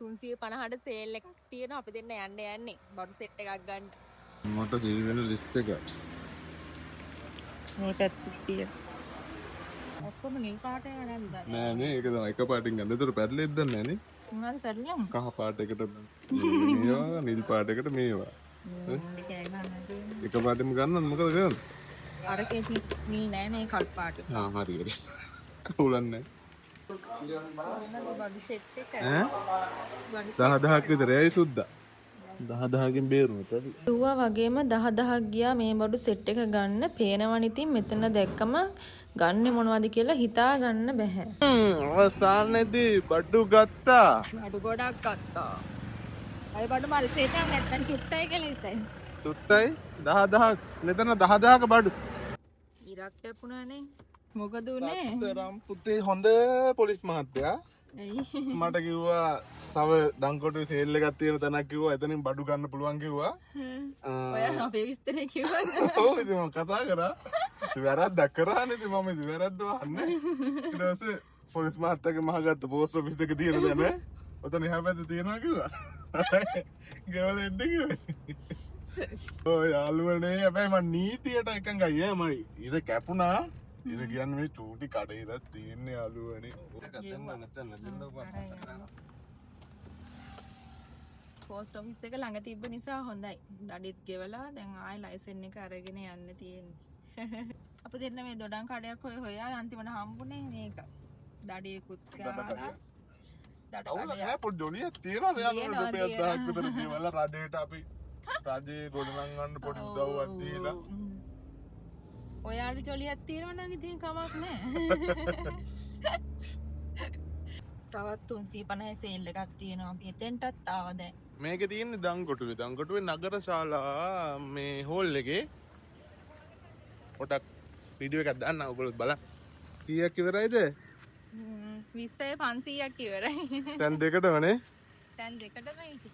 350ට sale එකක් තියෙනවා. අපි දෙන්න යන්නේ බඩු සෙට් එකක් ගන්න. මට සීල් වෙන ලිස්ට් එක. මේ පැත්තේ තියෙන. ඔක්කොම නිල් පාට ඒවා නැද්ද? නෑ නේ ඒක තමයි එක පාටින් ගන්න. ඒතර පැටලෙද්ද නැහැ නේ. මොනවද පැටලෙන්නේ? කහ පාටයකට මේවා නිල් පාටයකට මේවා. එක පාටෙම ගන්නත් මොකද කරන්නේ? අරකේ නිල් නෑ මේ කළු පාට. හරි හරි. කවුලන්නේ. බඩු සෙට් එක. 10,000ක් විතර ඇයි සුද්දා. 10,000කින් බේරුණා තද. දුවා වගේම 10,000ක් ගියා මේ බඩු සෙට් එක ගන්න. පේනවනේ ඉතින් මෙතන දැක්කම ගන්න මොනවද කියලා හිතා ගන්න බෑ. අවසානයේදී බඩු ගත්තා. බඩු ගොඩක් ගත්තා. අය බඩු මල් සෙට් එක නැත්තම් චුට්ටයි කියලා හිතයි. තුට්ටයි 10,000ක් මෙතන 10,000ක බඩු. ඉරක් කැපුණානේ. මොකද උනේ? තරම් පුතේ හොඳ පොලිස් මහත්තයා මට කිව්වා තව දංකොටුවේ සේල් එකක් තියෙන තැනක් කිව්වා එතනින් බඩු ගන්න පුළුවන් කිව්වා. ඔය අපේ විස්තරේ කිව්වද? ඔව් ඉතින් මම කතා කරා. ඉතින් වැරද්දක් කරානේ ඉතින් මම ඉතින් වැරද්ද වහන්නේ. ඊට පස්සේ පොලිස් මහත්තයාගේ මහගත්ත පෝස්ට් ඔෆිස් එක තියෙන තැන ඔතන එහා පැත්තේ තියෙනවා කිව්වා. ගෙවල එන්න කිව්වා. ඔය යාළුවනේ හැබැයි මම නීතියට එකඟයි ඈ මම ඉර කැපුණා. ඉර කියන්නේ මේ චූටි කඩ ඉරක් තියෙන්නේ යාළුවනේ. පෝස්ට් ඔෆිස් එක ළඟ තිබ්බ නිසා හොඳයි. දඩිත් ගෙවලා දැන් ආයෙ ලයිසන් එක අරගෙන යන්න තියෙන්නේ. අපි දෙන්න මේ දොඩම් කඩයක් හොයා අන්තිමට හම්බුනේ මේක. දඩේකුත් ගාලා. ඈ පොඩි ඩොලියක් තියෙනවා යාළුවනේ රුපියල් 1000ක් විතර ගෙවලා රජයට අපි රජේ ගොඩනංගන්න පොඩි උදව්වක් දීලා. ඔයාට ජොලියක් තියෙනවා නම් ඉතින් කමක් නැහැ. තවත් 350 සේල් එකක් තියෙනවා. අපි එතෙන්ටත් ආවා දැන්. මේකේ තියෙන්නේ දංකොටුවේ නගර ශාලා මේ හෝල් එකේ පොඩක් වීඩියෝ එකක් දාන්න ඔයගොල්ලෝ බලන්න. කීයක් ඉවරයිද? 20යි 500ක් ඉවරයි. දැන් දෙකටමනේ. දැන් දෙකටම ඉති.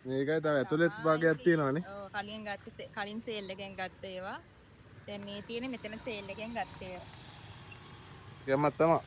මේකයි තව ඇතුළෙත් භාගයක් තියෙනවානේ. ඔව් කලින් සේල් එකෙන් ගත්ත ඒවා. දැන් මේ තියෙන්නේ මෙතන සේල් එකෙන් ගත්ත ඒවා. යම්මත් තමයි.